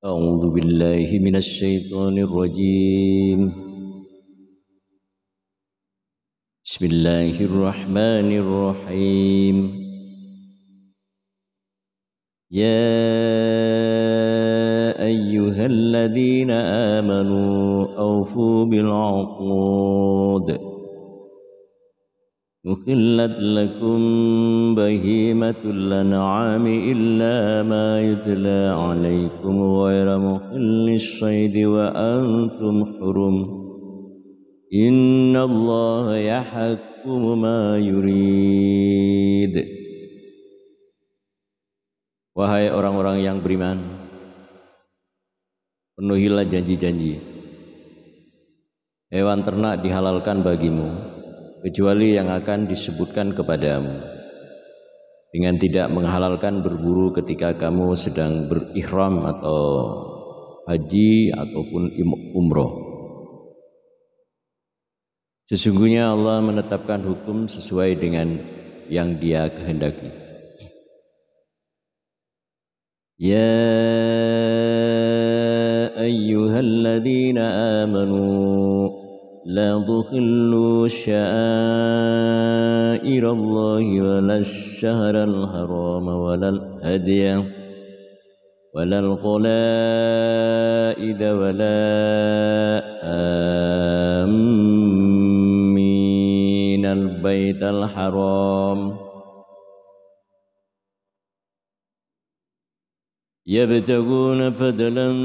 أعوذ بالله من الشيطان الرجيم. بسم الله الرحمن الرحيم. يا أيها الذين آمنوا أوفوا بالعقود أحلت لكم بهيمة الأنعام إلا ما يتلى عليكم غير محل الصيد وأنتم حرم إن الله يحكم ما يريد. Wahai orang-orang yang beriman, penuhilah janji-janji. Hewan ternak dihalalkan bagimu, kecuali yang akan disebutkan kepadamu, dengan tidak menghalalkan berburu ketika kamu sedang berihram atau haji ataupun umroh. Sesungguhnya Allah menetapkan hukum sesuai dengan yang Dia kehendaki. Ya ayyuhalladzina amanu la tukhillu sya'airallahi walal syahral haram walal hadiya walal qalaida wala aminal baital haram yabtaguna fadlan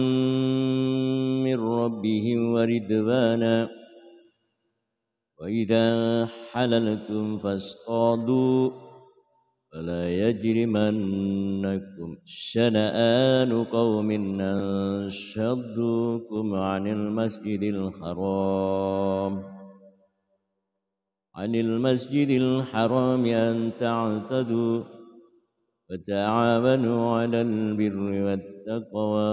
min rabbihim wa ridwana wa idha halaltum fasqadu fala yajrimannakum syana'anu qaumin an shaddukum 'anil masjidil haram an ta'tadu وتعاونوا على البر والتقوى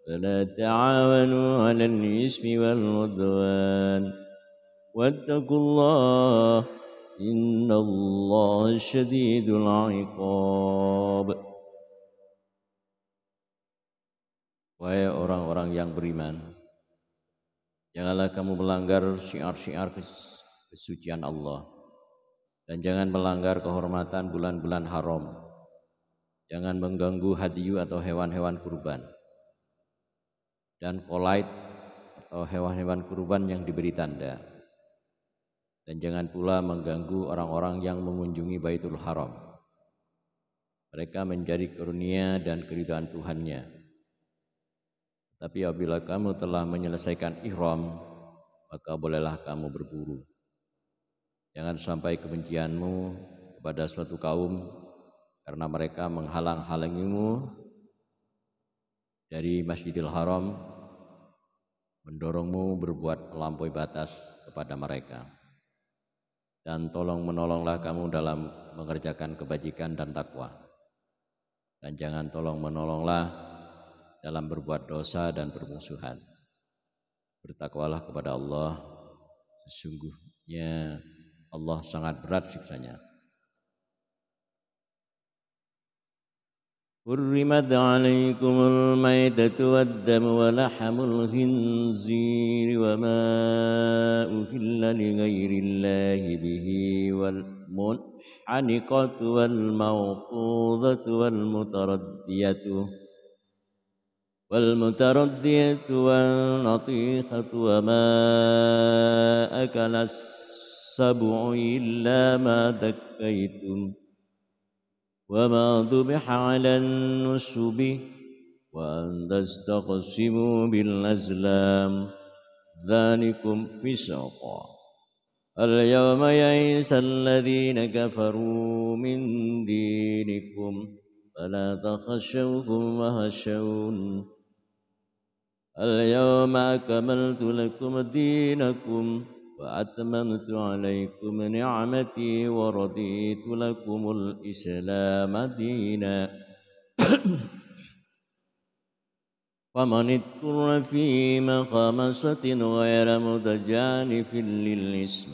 ولا تعاونوا على الإثم والعدوان واتقوا الله إن الله شديد العقاب. Wahai orang-orang yang beriman, janganlah kamu melanggar syiar-syiar kesucian Allah, dan jangan melanggar kehormatan bulan-bulan haram. Jangan mengganggu hadyu atau hewan-hewan kurban, dan qolaid atau hewan-hewan kurban yang diberi tanda. Dan jangan pula mengganggu orang-orang yang mengunjungi Baitul Haram. Mereka mencari karunia dan keridhaan Tuhannya. Tapi apabila kamu telah menyelesaikan ihram, maka bolehlah kamu berburu. Jangan sampai kebencianmu kepada suatu kaum karena mereka menghalang-halangimu dari Masjidil Haram, mendorongmu berbuat melampaui batas kepada mereka. Dan tolong menolonglah kamu dalam mengerjakan kebajikan dan takwa. Dan jangan tolong menolonglah dalam berbuat dosa dan bermusuhan. Bertakwalah kepada Allah, sesungguhnya Allah sangat berat siksanya. Hurrimat 'alaikumul maitatu wad-damu wa lahmul khinziri wa ma uhilla li ghairillahi bihi wal munhaniqatu wal mawqudatu wal mutaraddiyatu wal natiqatu wa ma akalas السبع إلا ما ذكيتم وما ذبح على النصب وأن تستقسموا بالأزلام ذلكم فسق اليوم يئس الذين كفروا من دينكم فلا تخشوهم وخشون اليوم أكملت لكم دينكم وأتممت عليكم نعمتي ورضيت لكم الإسلام دينا فمن اضطر في مخمصة غير متجانف للإثم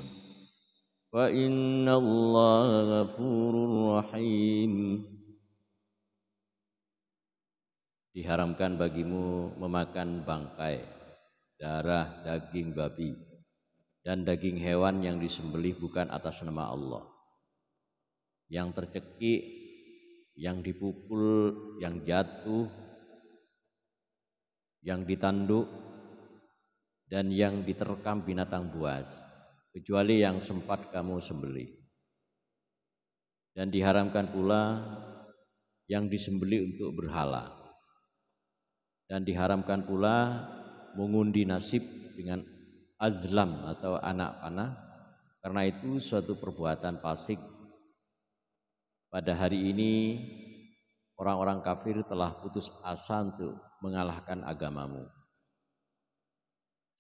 فإن الله غفور رحيم. diharamkan bagimu memakan bangkai, darah, daging babi, dan daging hewan yang disembelih bukan atas nama Allah, yang tercekik, yang dipukul, yang jatuh, yang ditanduk, dan yang diterkam binatang buas, kecuali yang sempat kamu sembelih. Dan diharamkan pula yang disembelih untuk berhala. Dan diharamkan pula mengundi nasib dengan azlam atau anak panah, karena itu suatu perbuatan fasik. Pada hari ini orang-orang kafir telah putus asa untuk mengalahkan agamamu.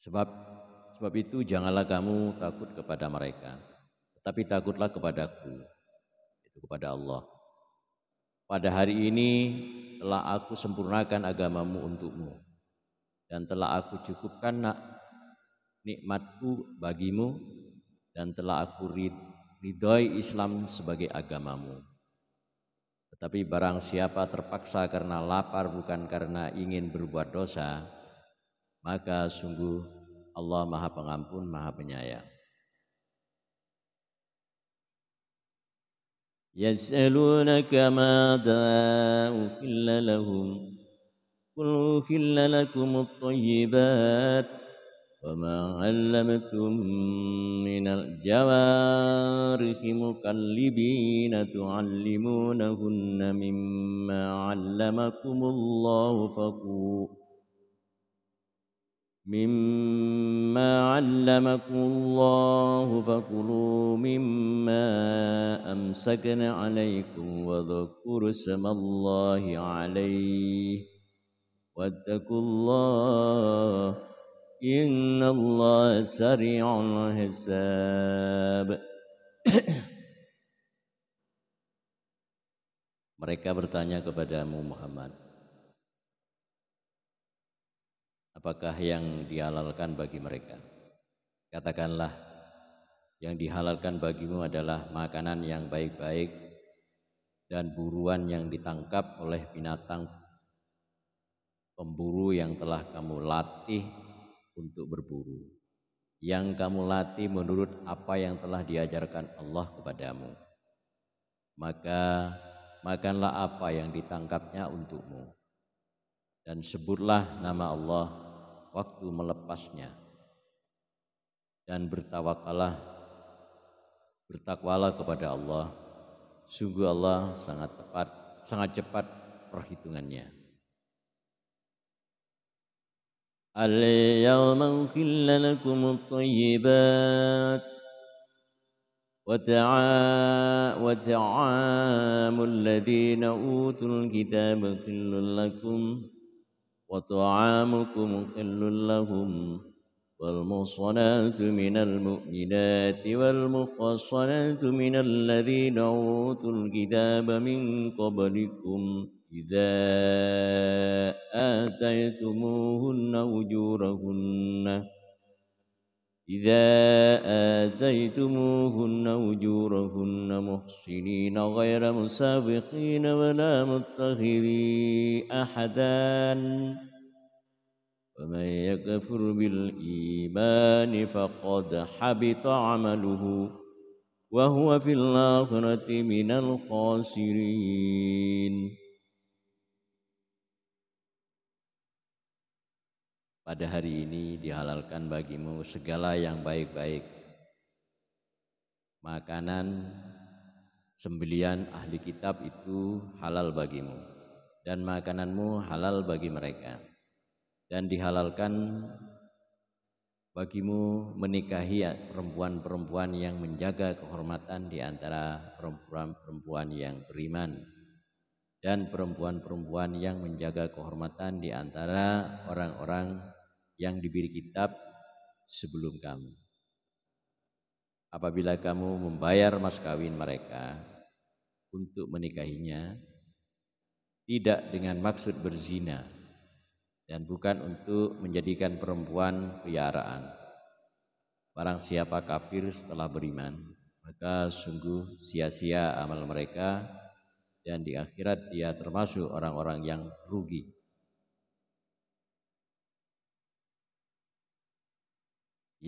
Sebab itu janganlah kamu takut kepada mereka, tetapi takutlah kepadaku, itu kepada Allah. Pada hari ini telah aku sempurnakan agamamu untukmu, dan telah aku cukupkan nikmatku bagimu, dan telah aku ridhoi Islam sebagai agamamu. Tetapi barang siapa terpaksa karena lapar bukan karena ingin berbuat dosa, maka sungguh Allah Maha Pengampun, Maha Penyayang. Yas'alunaka madza uhilla lahum qul uhilla lakumut thayyibat wa ma 'allamtum minal jawarihi mukallibina tu'allimunahunna mimma 'allamakumullahu fakulu mimma amsakna alaikum wa dhkuru samallahi alaihi wattaqullah innallaha sari'ul hisab. Mereka bertanya kepadamu Muhammad, apakah yang dihalalkan bagi mereka? Katakanlah, yang dihalalkan bagimu adalah makanan yang baik-baik dan buruan yang ditangkap oleh binatang pemburu yang telah kamu latih untuk berburu, yang kamu latih menurut apa yang telah diajarkan Allah kepadamu. Maka makanlah apa yang ditangkapnya untukmu, dan sebutlah nama Allah waktu melepasnya, dan bertakwalah kepada Allah. Sungguh Allah sangat cepat perhitungannya. Al-yawma uhilla lakumut thayyibat wa ta'amul ladzina utul kitaba hillul lakum wa ta'amukum hillul lahum wal muhsanatu minal mu'minati wal muhsanatu minal ladzina utul kitaba min qablikum idza آتيتموهن أجورهن محسنين غير مسابقين ولا متخذي أحدان ومن يكفر بالإيمان فقد حبط عمله وهو في الآخرة من الخاسرين. Pada hari ini dihalalkan bagimu segala yang baik-baik, makanan sembelian ahli kitab itu halal bagimu, dan makananmu halal bagi mereka. Dan dihalalkan bagimu menikahi perempuan-perempuan yang menjaga kehormatan di antara perempuan-perempuan yang beriman, dan perempuan-perempuan yang menjaga kehormatan di antara orang-orang yang diberi kitab sebelum kamu. Apabila kamu membayar mas kawin mereka untuk menikahinya, tidak dengan maksud berzina dan bukan untuk menjadikan perempuan peliharaan. Barang siapa kafir setelah beriman, maka sungguh sia-sia amal mereka, dan di akhirat dia termasuk orang-orang yang rugi.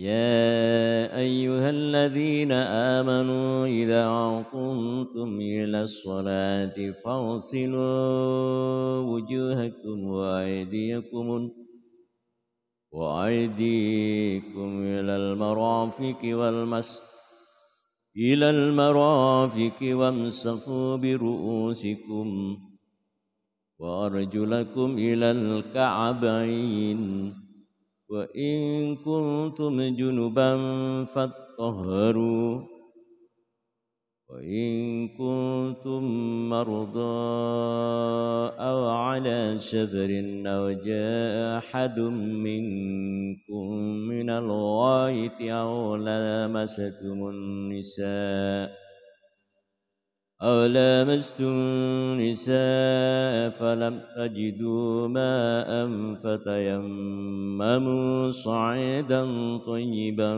يا أيها الذين آمنوا إذا قمتم إلى الصلاة فاغسلوا وجوهكم وأيديكم إلى المرافق وامسحوا برؤوسكم وأرجلكم إلى الكعبين وإن كنتم جنبا فاطهروا وإن كنتم مرضى أو على سفر أو جاء أحد منكم من الغائط أو لامستم النساء فلم تجدوا ماء فتيمموا صعيدا طيبا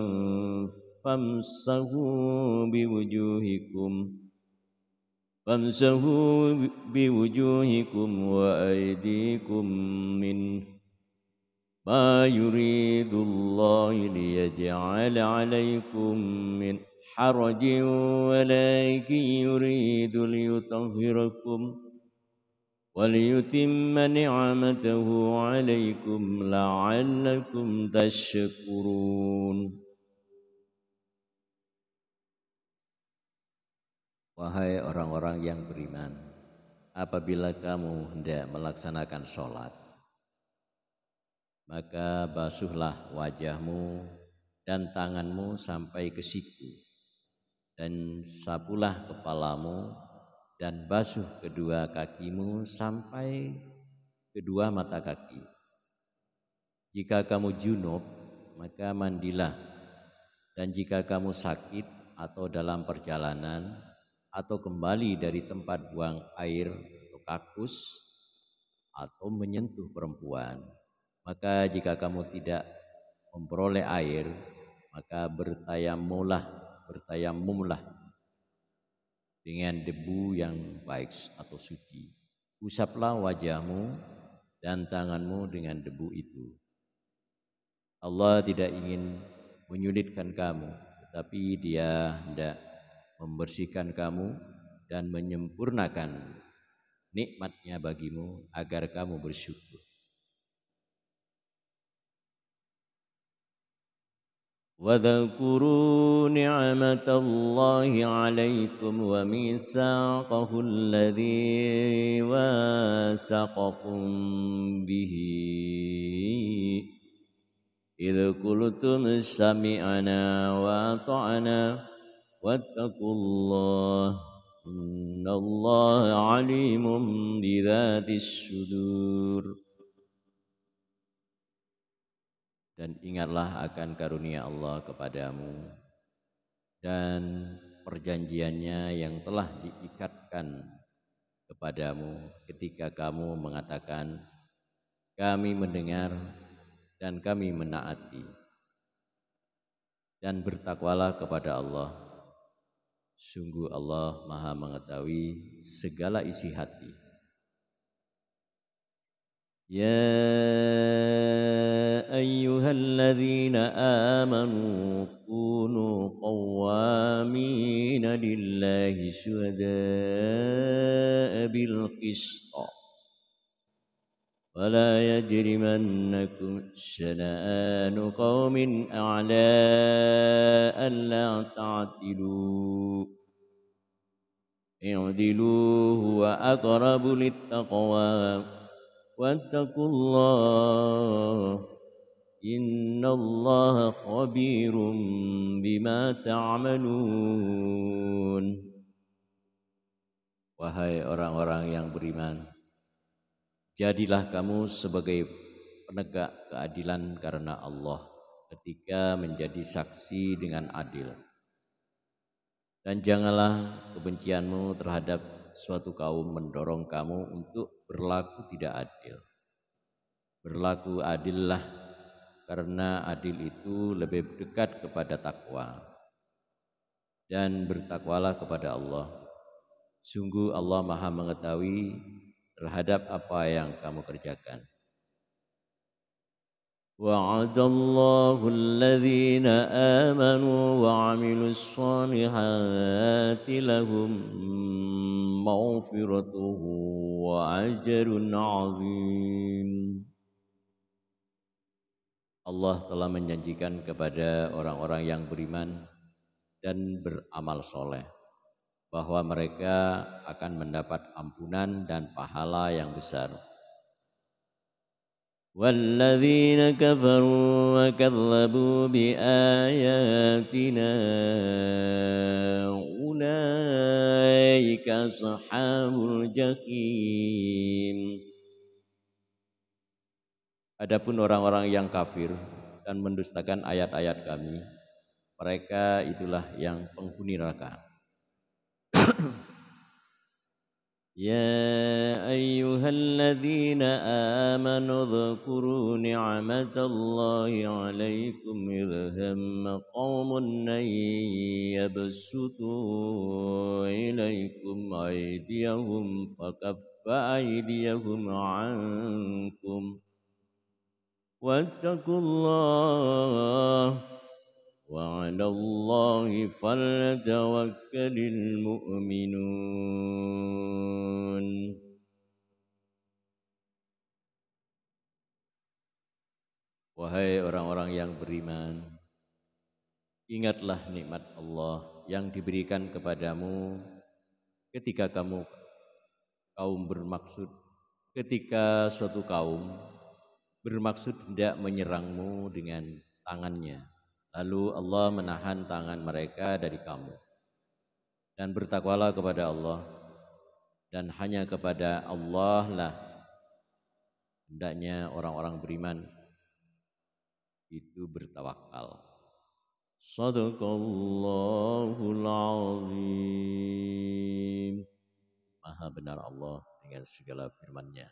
فامسحوا بوجوهكم وأيديكم منه ما يريد الله ليجعل عليكم من حرج ولكن يريد ليطهركم وليتم نعمته عليكم لعلكم تشكرون. Wahai orang-orang yang beriman, apabila kamu hendak melaksanakan sholat, maka basuhlah wajahmu dan tanganmu sampai ke siku, dan sapulah kepalamu dan basuh kedua kakimu sampai kedua mata kaki. Jika kamu junub, maka mandilah, dan jika kamu sakit atau dalam perjalanan atau kembali dari tempat buang air atau kakus atau menyentuh perempuan, maka jika kamu tidak memperoleh air, maka bertayamumlah dengan debu yang baik atau suci. Usaplah wajahmu dan tanganmu dengan debu itu. Allah tidak ingin menyulitkan kamu, tetapi Dia hendak membersihkan kamu dan menyempurnakan nikmat-Nya bagimu agar kamu bersyukur. وَاذْكُرُوا نِعْمَةَ اللَّهِ عَلَيْكُمْ وَمِيثَاقَهُ الَّذِي وَاثَقَكُم بِهِ إِذْ قُلْتُمْ سَمِعْنَا وَأَطَعْنَا وَاتَّقُوا اللَّهَ إِنَّ اللَّهَ عَلِيمٌ بِذَاتِ الصُّدُورِ. Dan ingatlah akan karunia Allah kepadamu dan perjanjiannya yang telah diikatkan kepadamu ketika kamu mengatakan, kami mendengar dan kami menaati. Dan bertakwalah kepada Allah, sungguh Allah Maha mengetahui segala isi hati. يا أيها الذين آمنوا كونوا قوامين لله شهداء بالقسط ولا يجرمنكم شنآن قوم على ألا تعدلوا اعدلوا هو أقرب للتقوى واتقوا الله إن الله خبير بما تعملون. Wahai orang-orang yang beriman, jadilah kamu sebagai penegak keadilan karena Allah ketika menjadi saksi dengan adil. Dan janganlah kebencianmu terhadap suatu kaum mendorong kamu untuk berlaku tidak adil. Berlaku adillah, karena adil itu lebih dekat kepada takwa. Dan bertakwalah kepada Allah. Sungguh Allah Maha mengetahui terhadap apa yang kamu kerjakan. وعد الله الذين آمنوا وعملوا الصالحات لهم مغفرة وأجر عظيم. Allah telah menjanjikan kepada orang-orang yang beriman dan beramal soleh bahwa mereka akan mendapat ampunan dan pahala yang besar. وَالَّذِينَ كَفَرُوا وَكَذَّبُوا بِآيَاتِنَا أُولَئِكَ أَصْحَابُ الْجَحِيمِ. Adapun orang-orang yang kafir dan mendustakan ayat-ayat kami, mereka itulah yang penghuni neraka. يا أيها الذين آمنوا اذكروا نعمة الله عليكم إذ هم قوم أن يبسطوا إليكم أيديهم فكف أيديهم عنكم واتقوا الله وعلى الله فليتوكل المؤمنون. Wahai orang-orang yang beriman, ingatlah nikmat Allah yang diberikan kepadamu ketika kaum bermaksud, ketika suatu kaum bermaksud hendak menyerangmu dengan tangannya. Lalu Allah menahan tangan mereka dari kamu. Dan bertakwalah kepada Allah. Dan hanya kepada Allah lah hendaknya orang-orang beriman itu bertawakal. Shadaqallahul azim. Maha benar Allah dengan segala firman-Nya.